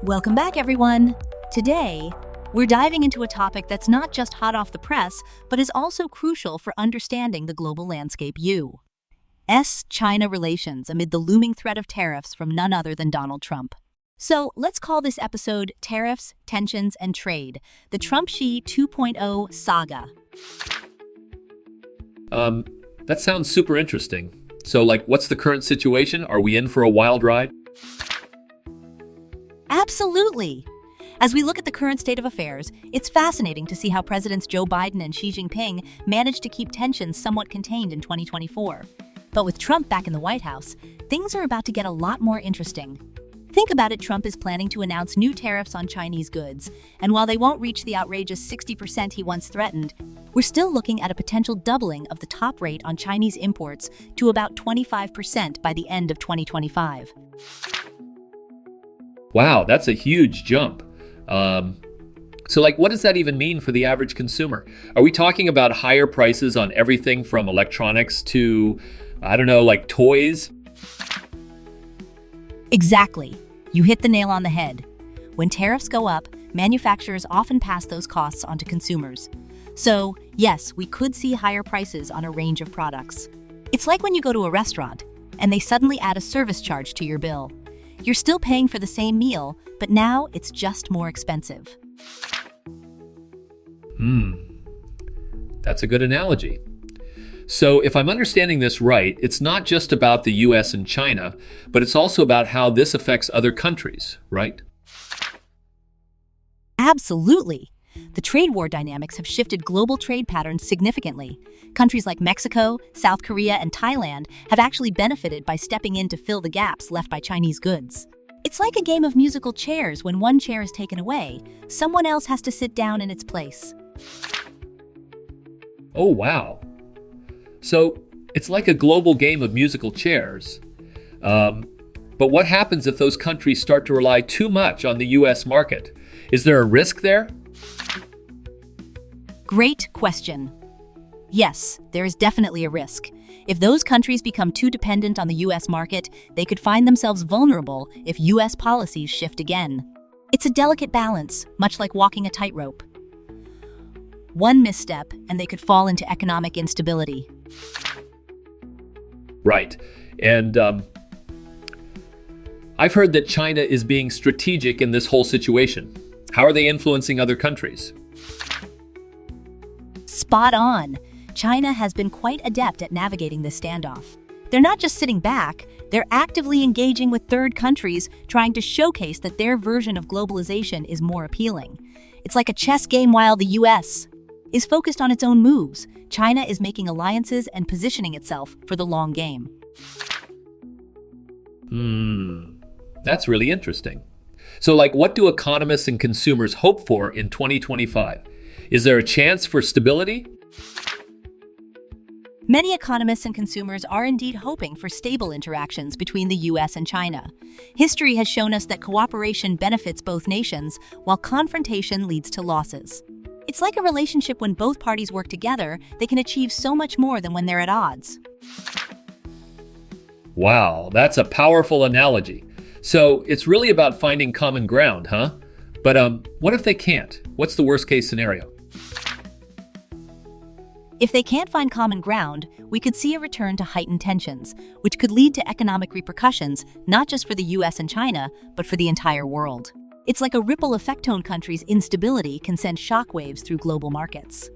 Welcome back, everyone. Today, we're diving into a topic that's not just hot off the press, but is also crucial for understanding the global landscape. U.S. China relations amid the looming threat of tariffs from none other than Donald Trump. So let's call this episode Tariffs, Tensions, and Trade, the Trump-Xi 2.0 saga. That sounds super interesting. So, what's the current situation? Are we in for a wild ride? Absolutely. As we look at the current state of affairs, it's fascinating to see how Presidents Joe Biden and Xi Jinping managed to keep tensions somewhat contained in 2024. But with Trump back in the White House, things are about to get a lot more interesting. Think about it, Trump is planning to announce new tariffs on Chinese goods, and while they won't reach the outrageous 60% he once threatened, we're still looking at a potential doubling of the top rate on Chinese imports to about 25% by the end of 2025. Wow, that's a huge jump. So what does that even mean for the average consumer? Are we talking about higher prices on everything from electronics to, toys? Exactly. You hit the nail on the head. When tariffs go up, manufacturers often pass those costs onto consumers. So, yes, we could see higher prices on a range of products. It's like when you go to a restaurant and they suddenly add a service charge to your bill. You're still paying for the same meal, but now it's just more expensive. That's a good analogy. So if I'm understanding this right, it's not just about the U.S. and China, but it's also about how this affects other countries, right? Absolutely. The trade war dynamics have shifted global trade patterns significantly. Countries like Mexico, South Korea, and Thailand have actually benefited by stepping in to fill the gaps left by Chinese goods. It's like a game of musical chairs. When one chair is taken away, someone else has to sit down in its place. Oh, wow. So it's like a global game of musical chairs. But what happens if those countries start to rely too much on the U.S. market? Is there a risk there? Great question. Yes, there is definitely a risk. If those countries become too dependent on the U.S. market, they could find themselves vulnerable if U.S. policies shift again. It's a delicate balance, much like walking a tightrope. One misstep, and they could fall into economic instability. Right. And I've heard that China is being strategic in this whole situation. How are they influencing other countries? Spot on. China has been quite adept at navigating this standoff. They're not just sitting back, they're actively engaging with third countries, trying to showcase that their version of globalization is more appealing. It's like a chess game. While the U.S. is focused on its own moves, China is making alliances and positioning itself for the long game. That's really interesting. So, what do economists and consumers hope for in 2025? Is there a chance for stability? Many economists and consumers are indeed hoping for stable interactions between the U.S. and China. History has shown us that cooperation benefits both nations, while confrontation leads to losses. It's like a relationship. When both parties work together, they can achieve so much more than when they're at odds. Wow, that's a powerful analogy. So it's really about finding common ground, huh? But what if they can't? What's the worst case scenario? If they can't find common ground, we could see a return to heightened tensions, which could lead to economic repercussions, not just for the U.S. and China, but for the entire world. It's like a ripple effect. Countries' instability can send shockwaves through global markets.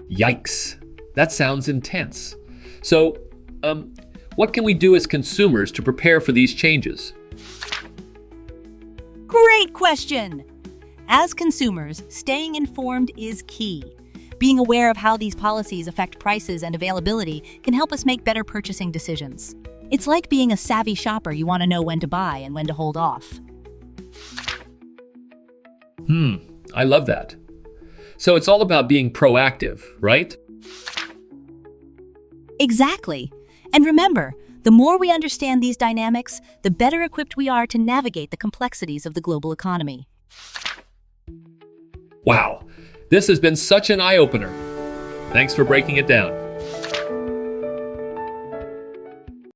Yikes. That sounds intense. So, what can we do as consumers to prepare for these changes? Great question! As consumers, staying informed is key. Being aware of how these policies affect prices and availability can help us make better purchasing decisions. It's like being a savvy shopper. You want to know when to buy and when to hold off. I love that. So it's all about being proactive, right? Exactly. And remember, the more we understand these dynamics, the better equipped we are to navigate the complexities of the global economy. Wow, this has been such an eye-opener. Thanks for breaking it down.